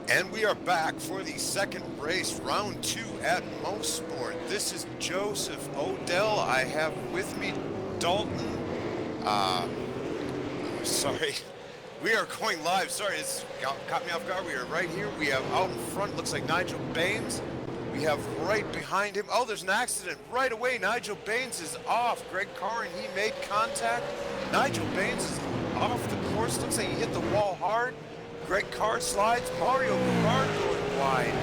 And we are back for the second race, round two at Most Sport. This is Joseph Odell. I have with me Dalton. Uh, sorry, we are going live. Sorry, it's caught me off guard. We are right here. We have out in front, looks like Nigel Baines. We have right behind him. Oh, there's an accident right away. Nigel Baines is off. Greg Carr, and he made contact. Nigel Baines is off the course. Looks like he hit the wall hard. Greg Carr slides. Mario Gerard going wide.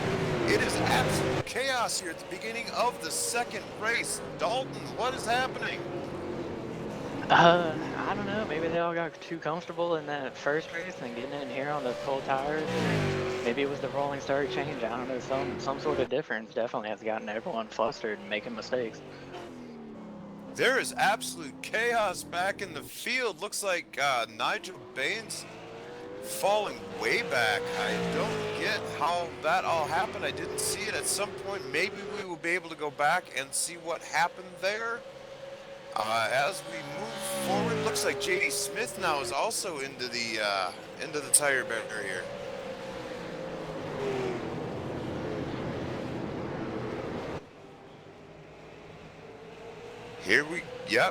It is absolute chaos here at the beginning of the second race. Dalton, what is happening? I don't know. Maybe they all got too comfortable in that first race and getting in here on the cold tires. Maybe it was the rolling start change. I don't know. Some sort of difference definitely has gotten everyone flustered and making mistakes. There is absolute chaos back in the field. Looks like Nigel Baines falling way back. I don't get how that all happened. I didn't see it at some point. Maybe we will be able to go back and see what happened there. As we move forward, looks like JD Smith now is also into the tire barrier.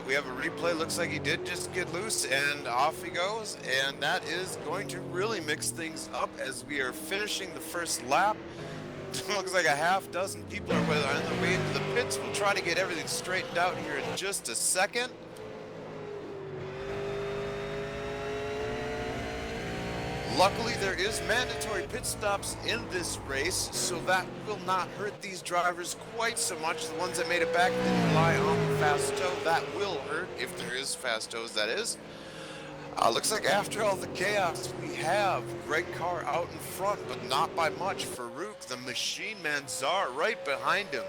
We have a replay. Looks like he did just get loose, and off he goes. And that is going to really mix things up as we are finishing the first lap. Looks like a half dozen people are on their way into the pits. We'll try to get everything straightened out here in just a second. Luckily, there is mandatory pit stops in this race, so that will not hurt these drivers quite so much. The ones that made it back didn't rely on the fast toe. That will hurt, if there is fast toes, that is. Looks like after all the chaos, we have Greg Carr out in front, but not by much. Farouk, the machine man czar, right behind him.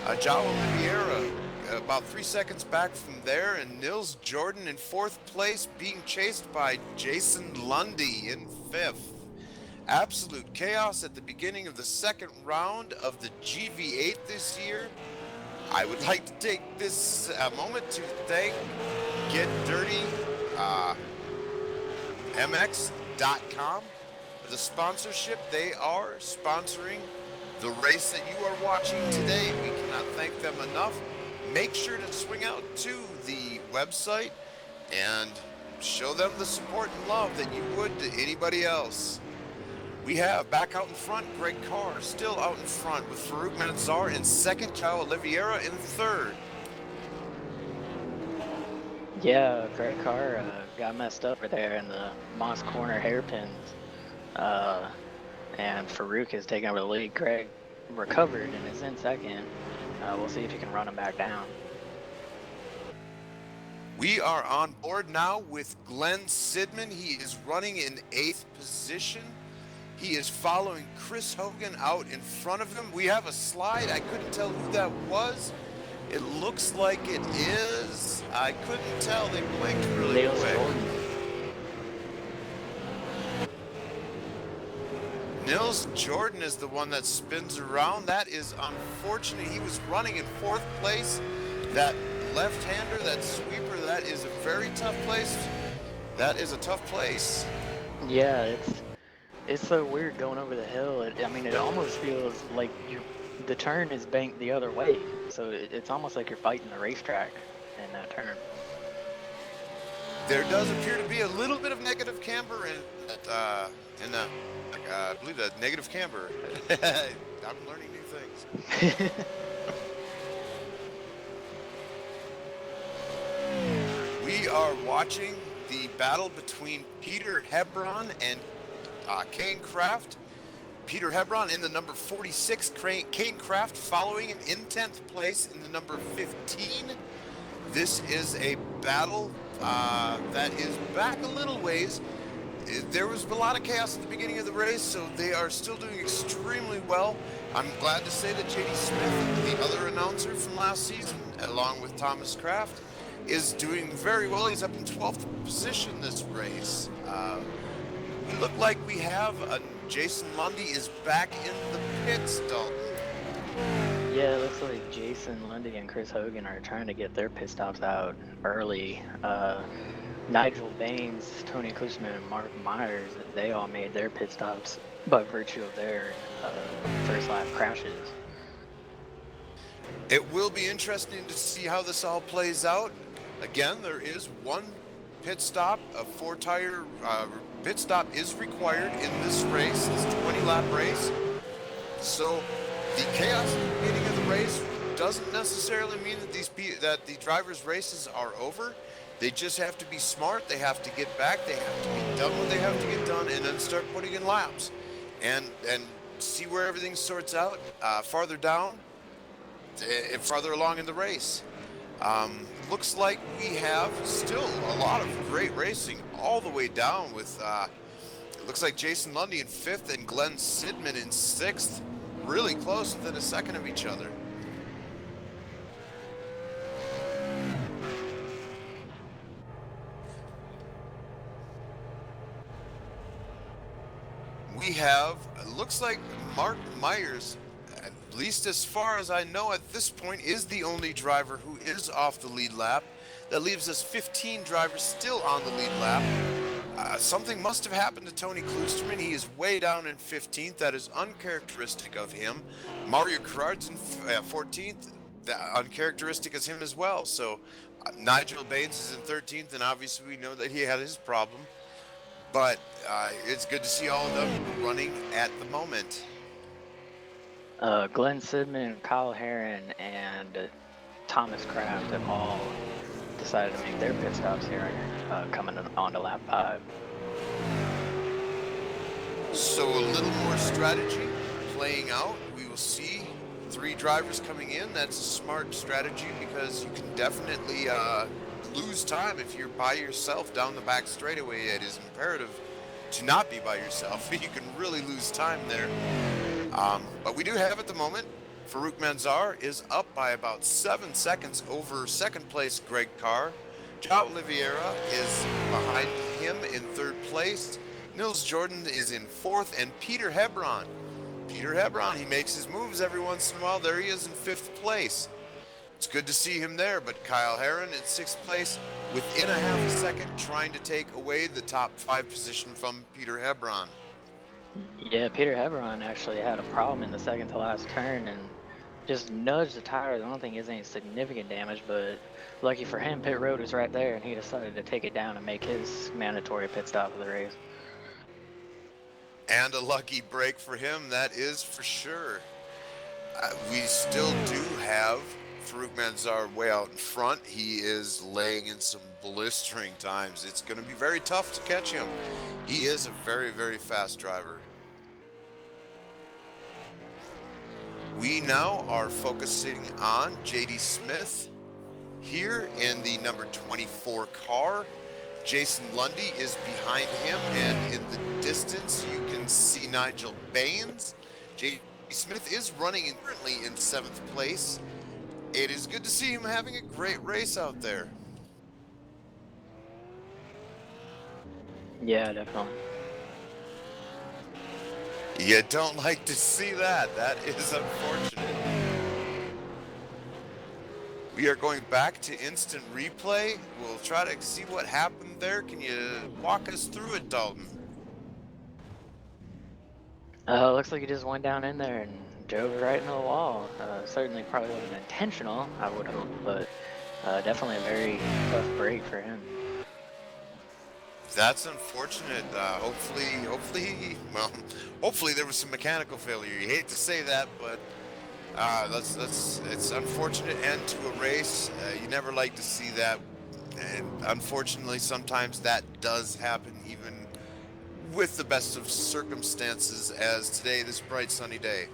João Oliveira about 3 seconds back from there, and Nils Jordan in fourth place, being chased by Jason Lundy in fifth. Absolute chaos at the beginning of the second round of the GV8 this year. I would like to take this moment to thank Get Dirty MX.com for the sponsorship. They are sponsoring the race that you are watching today. We cannot thank them enough. Make sure to swing out to the website and show them the support and love that you would to anybody else. We have back out in front, Greg Carr still out in front with Farouk Manzar in second, João Oliveira in third. Yeah, Greg Carr got messed up right there in the Moss Corner hairpins. And Farouk is taking over the lead. Greg recovered and is in second. We'll see if he can run him back down. We are on board now with Glenn Sidman. He is running in 8th position. He is following Chris Hogan out in front of him. We have a slide. I couldn't tell who that was. It looks like it is. I couldn't tell. They blinked really quick. Nils Jordan is the one that spins around. That is unfortunate. He was running in fourth place. That left-hander, that sweeper, that is a very tough place. That is a tough place. Yeah, it's so weird going over the hill. I mean, it almost feels like the turn is banked the other way. So it's almost like you're fighting the racetrack in that turn. There does appear to be a little bit of negative camber I believe that negative camber. I'm learning new things. We are watching the battle between Peter Hebron and Kane Kraft. Peter Hebron in the number 46, Kane Kraft following him in 10th place in the number 15. This is a battle that is back a little ways. There was a lot of chaos at the beginning of the race, so they are still doing extremely well. I'm glad to say that JD Smith, the other announcer from last season, along with Thomas Kraft, is doing very well. He's up in 12th position this race. We look like we have Jason Lundy is back in the pits, Dalton. Yeah, it looks like Jason Lundy and Chris Hogan are trying to get their pit stops out early. Nigel Baines, Tony Kushman, and Mark Myers, they all made their pit stops by virtue of their first lap crashes. It will be interesting to see how this all plays out. Again, there is one pit stop, a four-tire pit stop is required in this race, this 20-lap race. So the chaos at the beginning of the race doesn't necessarily mean that the drivers' races are over. They just have to be smart. They have to get back. They have to be done what they have to get done, and then start putting in laps, and see where everything sorts out farther down, farther along in the race. Looks like we have still a lot of great racing all the way down with. It looks like Jason Lundy in 5th and Glenn Sidman in 6th, really close within a second of each other. We have, it looks like Mark Myers, at least as far as I know at this point, is the only driver who is off the lead lap. That leaves us 15 drivers still on the lead lap. Something must have happened to Tony Klusterman. He is way down in 15th. That is uncharacteristic of him. Mario Carrard's in 14th. Uncharacteristic as him as well. So Nigel Baines is in 13th, and obviously we know that he had his problem. But it's good to see all of them running at the moment. Glenn Sidman, Kyle Herron, and Thomas Kraft have all decided to make their pit stops here, coming on to lap 5. So a little more strategy playing out. We will see 3 drivers coming in. That's a smart strategy because you can definitely lose time if you're by yourself down the back straightaway. It is imperative to not be by yourself. You can really lose time there. But we do have at the moment, Farouk Manzar is up by about 7 seconds over second place Greg Carr. Joao Oliveira is behind him in 3rd place. Nils Jordan is in 4th, and Peter Hebron, he makes his moves every once in a while. There he is in 5th place. It's good to see him there, but Kyle Herron in 6th place within a half a second, trying to take away the top 5 position from Peter Hebron. Yeah, Peter Hebron actually had a problem in the second to last turn and just nudged the tires. I don't think it's any significant damage, but lucky for him, pit road was right there, and he decided to take it down and make his mandatory pit stop of the race. And a lucky break for him, that is for sure. We still do have Farouk Manzar way out in front. He is laying in some blistering times. It's going to be very tough to catch him. He is a very, very fast driver. We now are focusing on JD Smith here in the number 24 car. Jason Lundy is behind him, and in the distance you can see Nigel Baines. JD Smith is running currently in 7th place. It is good to see him having a great race out there. Yeah, definitely. You don't like to see that. That is unfortunate. We are going back to instant replay. We'll try to see what happened there. Can you walk us through it, Dalton? Looks like he just went down in there and drove it right into the wall. Certainly probably wasn't intentional, I would hope, but definitely a very tough break for him. That's unfortunate. Hopefully there was some mechanical failure. You hate to say that, but it's unfortunate end to a race. You never like to see that, and unfortunately sometimes that does happen even with the best of circumstances, as today, this bright sunny day.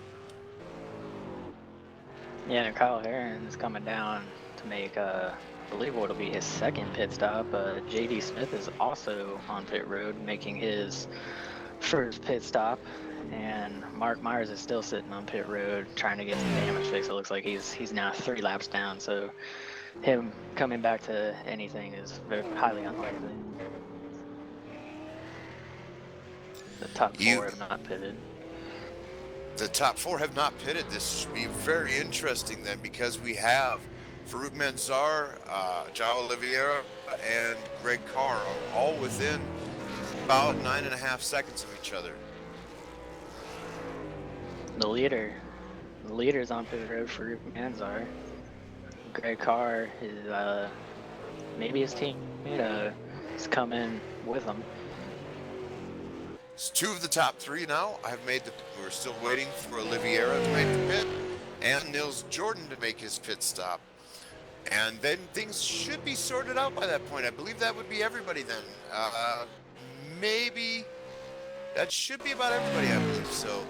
Yeah, and Kyle Herron's coming down to make I believe what'll be his 2nd pit stop. JD Smith is also on pit road making his 1st pit stop, and Mark Myers is still sitting on pit road trying to get some damage fixed. It looks like he's now 3 laps down, so him coming back to anything is very highly unlikely. The top 4 have not pitted. The top 4 have not pitted. This should be very interesting then, because we have Farouk Manzar, João Oliveira, and Greg Carr are all within about 9.5 seconds of each other. The leader's on pit road for Manzar. Greg Carr is maybe his teammate is coming with him. It's two of the top three now. We're still waiting for Oliveira to make the pit and Nils Jordan to make his pit stop. And then things should be sorted out by that point. I believe that would be everybody then. Maybe that should be about everybody, I believe. So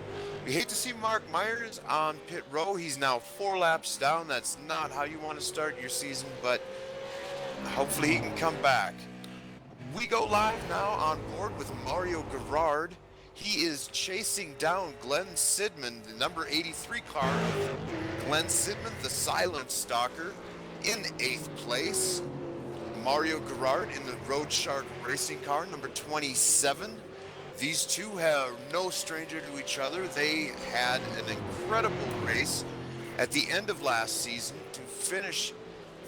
we hate to see Mark Myers on pit row. He's now 4 laps down. That's not how you want to start your season, but hopefully he can come back. We go live now on board with Mario Gerard. He is chasing down Glenn Sidman, the number 83 car of Glenn Sidman, the silent stalker, in 8th place. Mario Gerard in the Road Shark racing car, number 27. These two are no stranger to each other. They had an incredible race at the end of last season to finish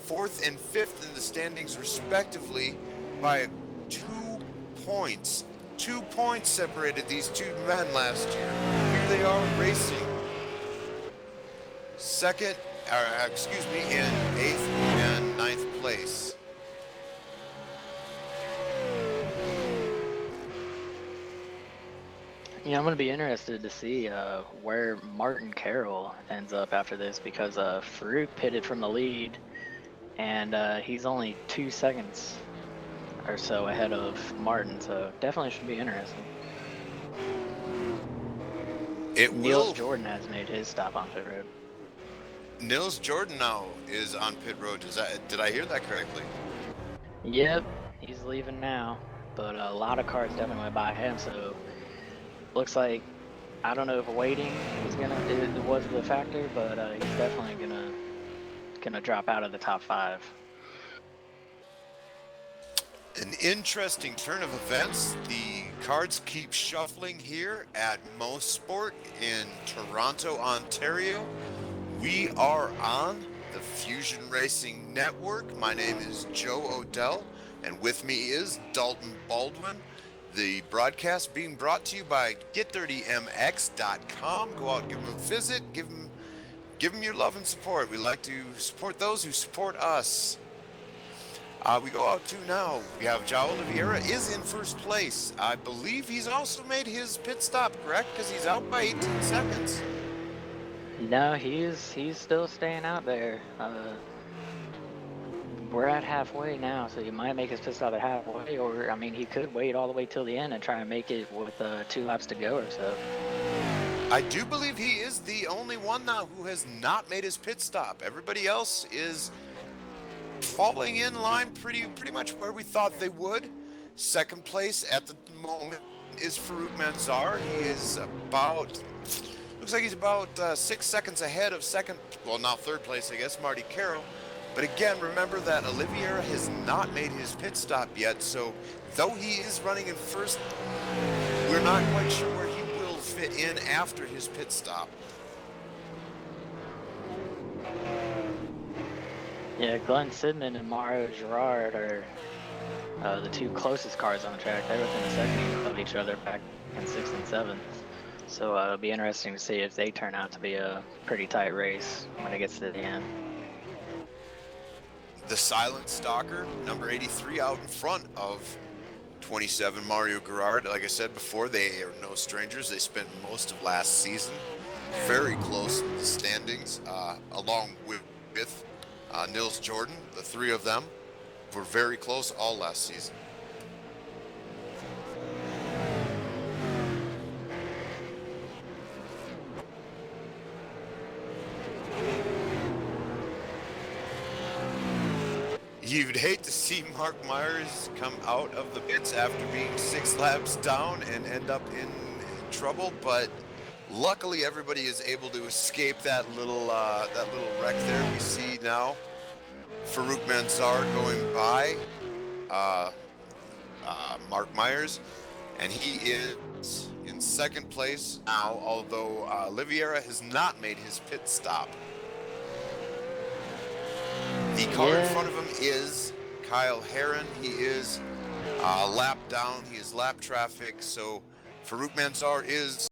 4th and 5th in the standings respectively by 2 points. 2 points separated these two men last year. Here they are racing in 8th and 9th place. Yeah, I'm going to be interested to see where Martin Carroll ends up after this, because Farouk pitted from the lead, and he's only 2 seconds or so ahead of Martin, so definitely should be interesting. Nils Jordan has made his stop on pit road. Nils Jordan now is on pit road. Did I hear that correctly? Yep, he's leaving now, but a lot of cars definitely went by him, so looks like, I don't know if waiting was the factor, but he's definitely gonna drop out of the top 5. An interesting turn of events. The cards keep shuffling here at Most Sport in Toronto, Ontario. We are on the Fusion Racing Network. My name is Joe Odell, and with me is Dalton Baldwin. The broadcast being brought to you by Get30MX.com. Go out, give them a visit, give them your love and support. We like to support those who support us. We go out to now. We have João Oliveira is in 1st place. I believe he's also made his pit stop, correct? Because he's out by 18 seconds. No, he's still staying out there. We're at halfway now, so he might make his pit stop at halfway, or I mean, he could wait all the way till the end and try and make it with 2 laps to go or so. I do believe he is the only one now who has not made his pit stop. Everybody else is falling in line pretty much where we thought they would. 2nd place at the moment is Farouk Manzar. He is looks like he's about 6 seconds ahead of now 3rd place, I guess, Marty Carroll. But again, remember that Oliveira has not made his pit stop yet, so though he is running in 1st, we're not quite sure where he will fit in after his pit stop. Yeah, Glenn Sidman and Mario Gerard are the 2 closest cars on the track. They're within a second of each other back in 6th and 7th. So it'll be interesting to see if they turn out to be a pretty tight race when it gets to the end. The silent stalker, number 83, out in front of 27, Mario Gerard. Like I said before, they are no strangers. They spent most of last season very close in the standings, along with Nils Jordan. The 3 of them were very close all last season. You'd hate to see Mark Myers come out of the pits after being 6 laps down and end up in trouble, but luckily everybody is able to escape that little wreck there. We see now Farouk Manzar going by Mark Myers, and he is in 2nd place now, although Oliveira has not made his pit stop. The car in Yeah. front of him is Kyle Herron. He is lap down. He is lap traffic. So Farouk Mansar is